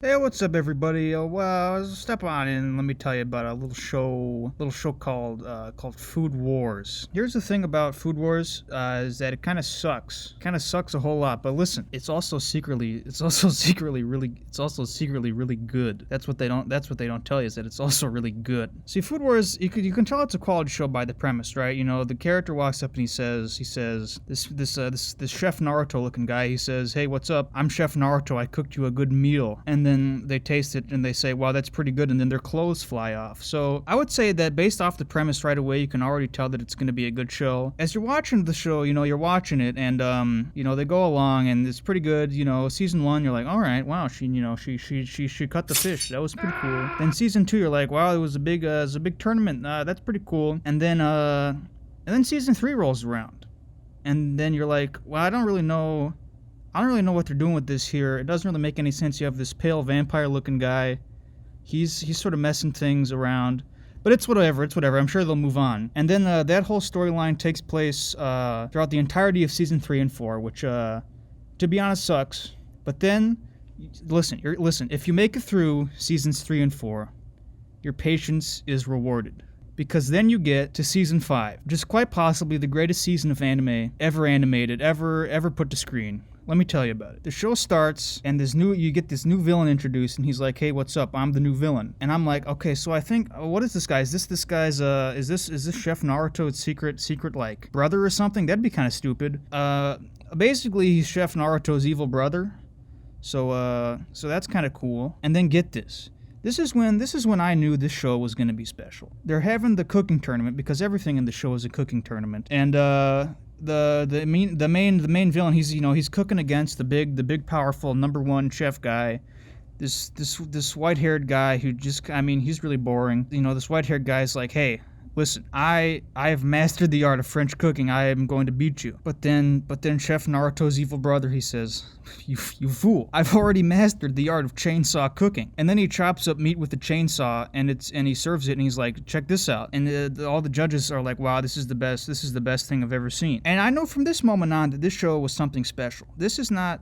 Hey, what's up, everybody? Well, step on in and let me tell you about a little show called Food Wars. Here's the thing about Food Wars, is that it kind of sucks a whole lot. But listen, it's also secretly really good. That's what they don't tell you, is that it's also really good. See, Food Wars, you can tell it's a quality show by the premise, right? You know, the character walks up and he says this Chef Naruto looking guy. He says, "Hey, what's up? I'm Chef Naruto. I cooked you a good meal." And then they taste it and they say, "Wow, that's pretty good," and then their clothes fly off. So I would say that based off the premise right away, you can already tell that it's going to be a good show. As you're watching the show, you're watching it, and they go along and it's pretty good. Season 1, you're like, all right, wow, she cut the fish. That was pretty cool. Then season 2, you're like, wow, it was a big tournament. That's pretty cool. And then season 3 rolls around, and then you're like, well, I don't really know what they're doing with this here. It doesn't really make any sense. You have this pale vampire-looking guy. He's sort of messing things around. But it's whatever. I'm sure they'll move on. And then that whole storyline takes place throughout the entirety of season 3 and 4, which, to be honest, sucks. But then, listen. If you make it through seasons 3 and 4, your patience is rewarded. Because then you get to season 5, which is quite possibly the greatest season of anime ever animated, ever put to screen. Let me tell you about it. The show starts, and you get this new villain introduced, and he's like, "Hey, what's up? I'm the new villain." And I'm like, "Okay, so I think, what is this guy? Is this guy's is this Chef Naruto's secret like brother or something? That'd be kind of stupid." Basically, he's Chef Naruto's evil brother. So that's kind of cool. And then get this. This is when I knew this show was going to be special. They're having the cooking tournament because everything in the show is a cooking tournament. And the main villain, he's cooking against the big powerful #1 chef guy. This white-haired guy who he's really boring. This white-haired guy's like, "Hey, listen, I have mastered the art of French cooking. I am going to beat you." But then Chef Naruto's evil brother, he says, You fool! I've already mastered the art of chainsaw cooking." And then he chops up meat with the chainsaw, and he serves it, and he's like, "Check this out." And all the judges are like, "Wow, this is the best thing I've ever seen." And I know from this moment on that this show was something special. This is not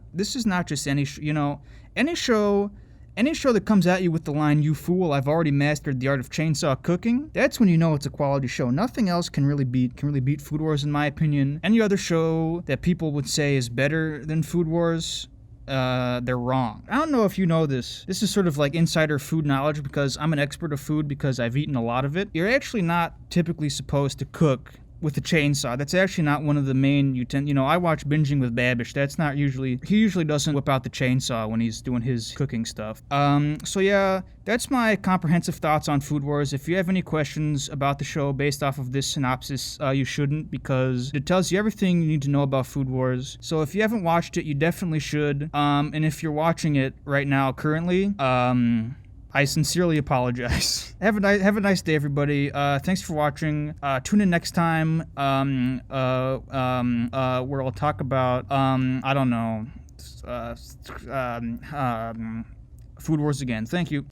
just any show that comes at you with the line, "You fool, I've already mastered the art of chainsaw cooking," that's when you know it's a quality show. Nothing else can really beat Food Wars, in my opinion. Any other show that people would say is better than Food Wars, they're wrong. I don't know if you know this. This is sort of like insider food knowledge because I'm an expert of food because I've eaten a lot of it. You're actually not typically supposed to cook with a chainsaw. That's actually not one of the main I watch Binging with Babish. He usually doesn't whip out the chainsaw when he's doing his cooking stuff. So yeah, that's my comprehensive thoughts on Food Wars. If you have any questions about the show based off of this synopsis, you shouldn't, because it tells you everything you need to know about Food Wars. So if you haven't watched it, you definitely should. And if you're watching it right now currently, I sincerely apologize. Have a nice day, everybody. Thanks for watching. Tune in next time, where I'll talk about, I don't know, Food Wars again. Thank you.